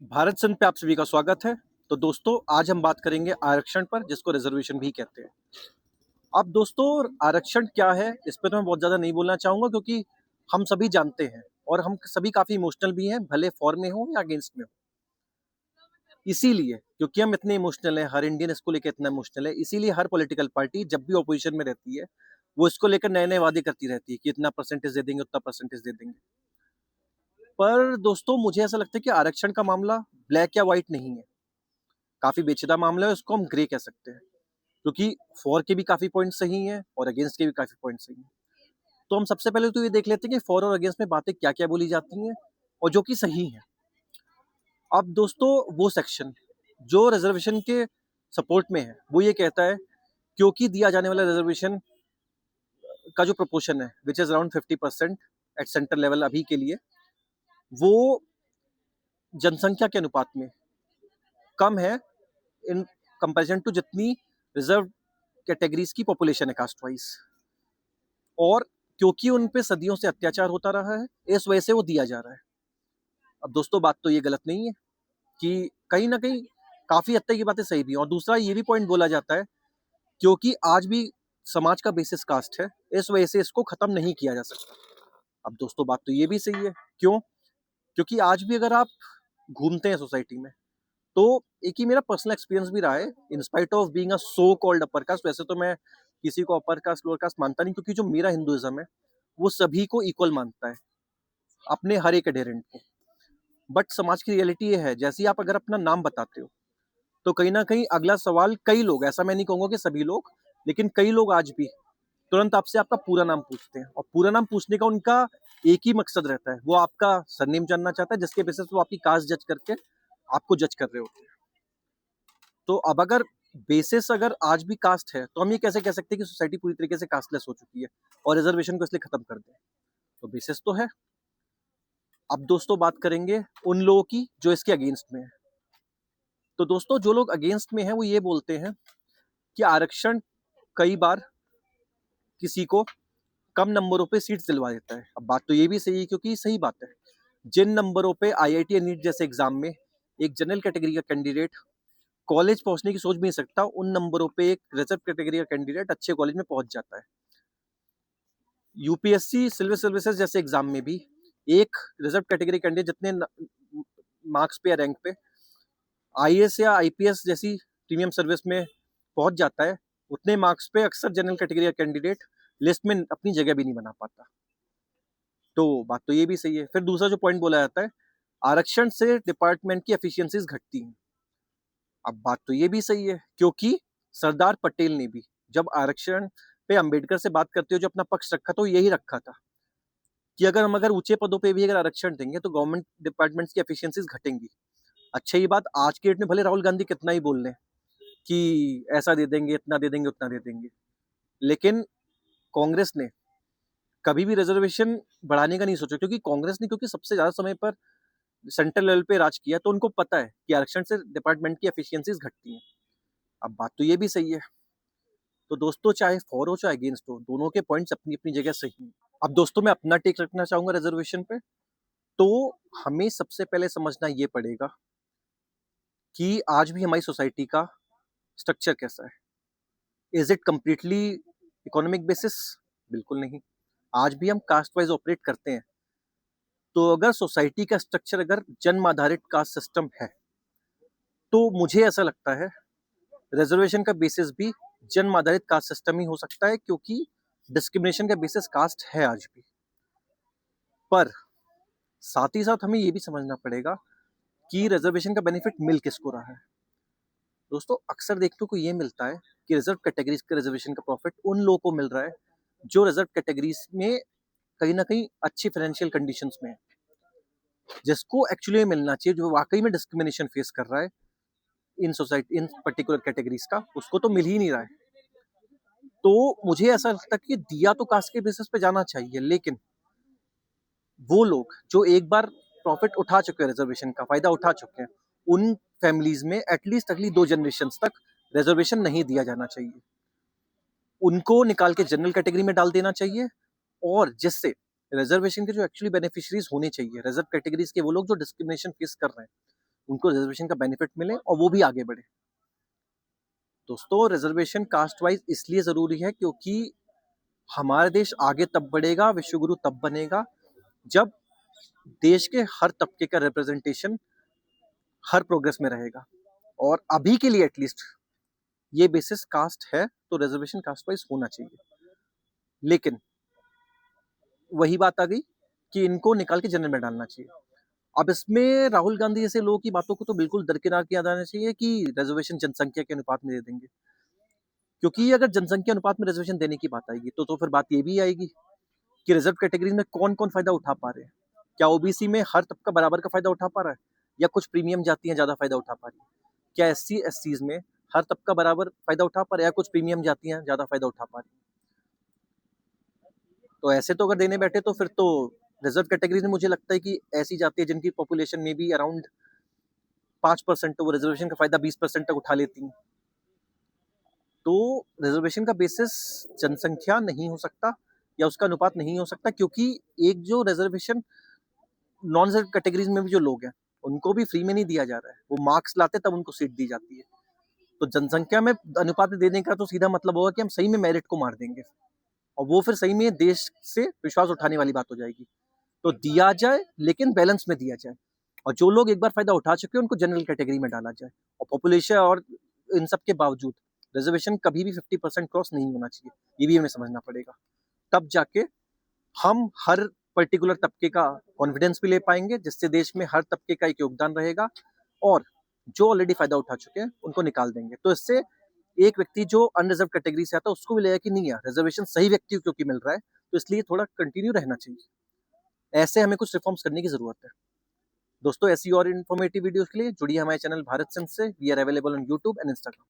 भारत संघ पे आप सभी का स्वागत है। तो दोस्तों आज हम बात करेंगे आरक्षण पर, जिसको रिजर्वेशन भी कहते हैं। अब दोस्तों आरक्षण क्या है इस पर तो मैं बहुत ज़्यादा नहीं बोलना चाहूँगा, क्योंकि हम सभी जानते हैं और हम सभी काफ़ी इमोशनल भी हैं, भले फॉर में हो या अगेंस्ट में हो। इसीलिए क्योंकि हम इतने इमोशनल हैं, हर इंडियन इसको लेकर इतना इमोशनल है, इसीलिए हर पॉलिटिकल पार्टी जब भी ऑपोजिशन में रहती है वो इसको लेकर नए नए वादे करती रहती है कि इतना परसेंटेज दे देंगे, उतना परसेंटेज दे देंगे। पर दोस्तों मुझे ऐसा लगता है कि आरक्षण का मामला ब्लैक या व्हाइट नहीं है, काफी पेचीदा मामला है, उसको हम ग्रे कह सकते हैं। क्योंकि फॉर के भी काफी पॉइंट सही हैं और अगेंस्ट के भी काफी पॉइंट सही हैं। तो हम सबसे पहले तो ये देख लेते हैं कि फॉर और अगेंस्ट में बातें क्या क्या बोली जाती हैं और जो कि सही है। अब दोस्तों वो सेक्शन जो रिजर्वेशन के सपोर्ट में है वो ये कहता है, क्योंकि दिया जाने वाला रिजर्वेशन का जो प्रोपोर्शन है which is around 50% at centre level अभी के लिए, वो जनसंख्या के अनुपात में कम है इन कंपैरिजन टू जितनी रिजर्व कैटेगरीज की पॉपुलेशन है कास्ट वाइज। और क्योंकि उन पे सदियों से अत्याचार होता रहा है इस वजह से वो दिया जा रहा है। अब दोस्तों बात तो ये गलत नहीं है कि कहीं ना कहीं काफी हद तक ये बातें सही भी हैं। और दूसरा ये भी पॉइंट बोला जाता है क्योंकि आज भी समाज का बेसिस कास्ट है, इस वजह से इसको खत्म नहीं किया जा सकता। अब दोस्तों बात तो ये भी सही है, क्यों? क्योंकि आज भी अगर आप घूमते हैं सोसाइटी में तो एक ही मेरा पर्सनल एक्सपीरियंस भी रहा है, in spite of being a so called upper caste. वैसे तो मैं किसी को अपर कास्ट लोअर कास्ट मानता नहीं, क्योंकि जो मेरा हिंदुइज्म है वो सभी को इक्वल मानता है, अपने हर एक एडेरेंट को। बट समाज की रियलिटी ये है, जैसे ही आप अगर अपना नाम बताते हो तो कहीं ना कहीं अगला सवाल, कई लोग, ऐसा मैं नहीं कहूंगा कि सभी लोग, लेकिन कई लोग आज भी तुरंत आपसे आपका पूरा नाम पूछते हैं। और पूरा नाम पूछने का उनका एक ही मकसद रहता है, वो आपका सरनेम जानना चाहता है, जिसके बेसिस वो आपकी कास्ट जज करके आपको जज कर रहे होते हैं। तो अब अगर बेसिस अगर आज भी कास्ट है तो हम ये कैसे कह सकते हैं कि सोसाइटी पूरी तरीके से कास्टलेस हो चुकी है और रिजर्वेशन को इसलिए खत्म कर दें? तो बेसिस तो है। अब दोस्तों बात करेंगे उन लोगों की जो इसके अगेंस्ट में है। तो दोस्तों जो लोग अगेंस्ट में हैं वो ये बोलते हैं कि आरक्षण कई बार किसी को कम नंबरों पे सीट्स दिलवा देता है। अब बात तो ये भी सही है, क्योंकि सही बात है। जिन नंबरों पे आईआईटी या नीट जैसे एग्जाम में एक जनरल कैटेगरी का कैंडिडेट कॉलेज पहुंचने की सोच भी नहीं सकता, उन नंबरों पे एक रिजर्व कैटेगरी का कैंडिडेट अच्छे कॉलेज में पहुंच जाता है। यूपीएससी सिविल सर्विसेज जैसे एग्जाम में भी एक रिजर्व कैटेगरी कैंडिडेट जितने मार्क्स पे या रैंक पे आईएएस या आईपीएस जैसी प्रीमियम सर्विस में पहुंच जाता है, उतने मार्क्स पे अक्सर जनरल कैटेगरी का कैंडिडेट लिस्ट में अपनी जगह भी नहीं बना पाता। तो बात तो ये भी सही है। फिर दूसरा जो पॉइंट बोला जाता है, आरक्षण से डिपार्टमेंट की एफिशिएंसीज घटती हैं। अब बात तो ये भी सही है, क्योंकि सरदार पटेल ने भी जब आरक्षण पे अंबेडकर से बात करते हुए जो अपना पक्ष रखा तो यही रखा था कि अगर ऊंचे पदों पे भी अगर आरक्षण देंगे तो गवर्नमेंट डिपार्टमेंट्स की एफिशिएंसीज घटेंगी। अच्छा ये बात आज के डेट में भले राहुल गांधी कितना ही बोल लें कि ऐसा दे देंगे, इतना दे देंगे, उतना दे देंगे, लेकिन कांग्रेस ने कभी भी रिजर्वेशन बढ़ाने का नहीं सोचा, क्योंकि सबसे ज्यादा समय पर सेंट्रल लेवल पे राज किया, तो उनको पता है कि आरक्षण से डिपार्टमेंट की एफिशिएंसीज घटती हैं। अब बात तो ये भी सही है। तो दोस्तों चाहे फॉर हो चाहे अगेंस्ट हो, दोनों के पॉइंट्स अपनी अपनी जगह सही हैं। अब दोस्तों मैं अपना टेक रखना चाहूंगा रिजर्वेशन पे। तो हमें सबसे पहले समझना ये पड़ेगा कि आज भी हमारी सोसाइटी का स्ट्रक्चर कैसा है। Is it completely economic basis? बिल्कुल नहीं। आज भी हम कास्ट वाइज ऑपरेट करते हैं। तो अगर सोसाइटी का स्ट्रक्चर अगर जन्म आधारित कास्ट सिस्टम है तो मुझे ऐसा लगता है रिजर्वेशन का बेसिस भी जन्म आधारित कास्ट सिस्टम ही हो सकता है, क्योंकि डिस्क्रिमिनेशन का बेसिस कास्ट है आज भी। पर साथ ही साथ हमें ये भी समझना पड़ेगा कि रिजर्वेशन का बेनिफिट मिल किसको रहा है। दोस्तों अक्सर देखने को ये मिलता है कि रिजर्व कैटेगरीज के रिजर्वेशन का प्रॉफिट उन लोगों को मिल रहा है जो रिजर्व कैटेगरीज में कहीं ना कहीं अच्छी फाइनेंशियल कंडीशंस में है, जिसको एक्चुअली मिलना चाहिए, जो वाकई में डिस्क्रिमिनेशन फेस कर रहा है in society in particular categories का, उसको तो मिल ही नहीं रहा है। तो मुझे ऐसा लगता है कि दिया तो कास्ट के बेसिस पे जाना चाहिए, लेकिन वो लोग जो एक बार प्रॉफिट उठा चुके हैं, रिजर्वेशन का फायदा उठा चुके हैं, उन फैमिलीज में एटलीस्ट अगली 2 जनरेशन तक रिजर्वेशन नहीं दिया जाना चाहिए। उनको निकाल के जनरल कैटेगरी में डाल देना चाहिए, और जिससे रिजर्वेशन के जो एक्चुअली बेनिफिशियरीज होने चाहिए, रिजर्व कैटेगरीज के वो लोग जो डिस्क्रिमिनेशन फेस कर रहे हैं, उनको रिजर्वेशन का बेनिफिट मिले और वो भी आगे बढ़े। दोस्तों, रिजर्वेशन कास्ट वाइज इसलिए जरूरी है क्योंकि हमारा देश आगे तब बढ़ेगा, विश्वगुरु तब बनेगा जब देश के हर तबके का रिप्रेजेंटेशन हर प्रोग्रेस में रहेगा। और अभी के लिए एटलीस्ट ये बेसिस कास्ट है तो रिजर्वेशन कास्ट वाइज होना चाहिए। लेकिन वही बात आ गई कि इनको निकाल के जनरल में डालना चाहिए। अब इसमें राहुल गांधी जैसे लोगों की बातों को तो बिल्कुल दरकिनार किया जाना चाहिए कि रिजर्वेशन जनसंख्या के अनुपात में दे देंगे, क्योंकि अगर जनसंख्या अनुपात में रिजर्वेशन देने की बात आएगी तो फिर बात ये भी आएगी कि रिजर्व कैटेगरी में कौन कौन फायदा उठा पा रहे हैं। क्या ओबीसी में हर तबका बराबर का फायदा उठा पा रहा है या कुछ प्रीमियम जातियां ज्यादा फायदा उठा पा रही है? क्या एससी एससीज में हर तबका बराबर फायदा उठा पा रहा है या कुछ प्रीमियम जातियां ज्यादा फायदा उठा पा रही है? तो ऐसे तो अगर देने बैठे तो फिर तो रिजर्व कैटेगरी में मुझे लगता है कि ऐसी जाति है जिनकी पॉपुलेशन में भी अराउंड 5%, तो वो रिजर्वेशन का फायदा 20% तक उठा लेती हैं। तो रिजर्वेशन का बेसिस जनसंख्या नहीं हो सकता या उसका अनुपात नहीं हो सकता, क्योंकि एक जो रिजर्वेशन नॉन रिजर्व कैटेगरीज में भी जो लोग हैं उनको भी फ्री में नहीं दिया जा रहा है, वो मार्क्स लाते तब उनको सीट दी जाती है। तो जनसंख्या में अनुपात देने का तो सीधा मतलब होगा कि हम सही में मेरिट को मार देंगे और वो फिर सही में देश से विश्वास उठाने वाली बात हो जाएगी। तो दिया जाए लेकिन बैलेंस में दिया जाए, और जो लोग एक बार फायदा उठा चुके हैं उनको जनरल कैटेगरी में डाला जाए। और पॉपुलेशन और इन सब के बावजूद रिजर्वेशन कभी भी 50% क्रॉस नहीं होना चाहिए, ये भी हमें समझना पड़ेगा। तब जाके हम हर पर्टिकुलर तबके का कॉन्फिडेंस भी ले पाएंगे, जिससे देश में हर तबके का एक योगदान रहेगा, और जो ऑलरेडी फायदा उठा चुके हैं उनको निकाल देंगे। तो इससे एक व्यक्ति जो अनरिजर्व कैटेगरी से आता है उसको भी लगेगा कि नहीं यार, रिजर्वेशन सही व्यक्ति को क्योंकि मिल रहा है, तो इसलिए थोड़ा कंटिन्यू रहना चाहिए। ऐसे हमें कुछ रिफॉर्म्स करने की जरूरत है। दोस्तों, ऐसी और इन्फॉर्मेटिव वीडियोस के लिए जुड़िए हमारे चैनल भारत सेंस से। We are available on YouTube and Instagram.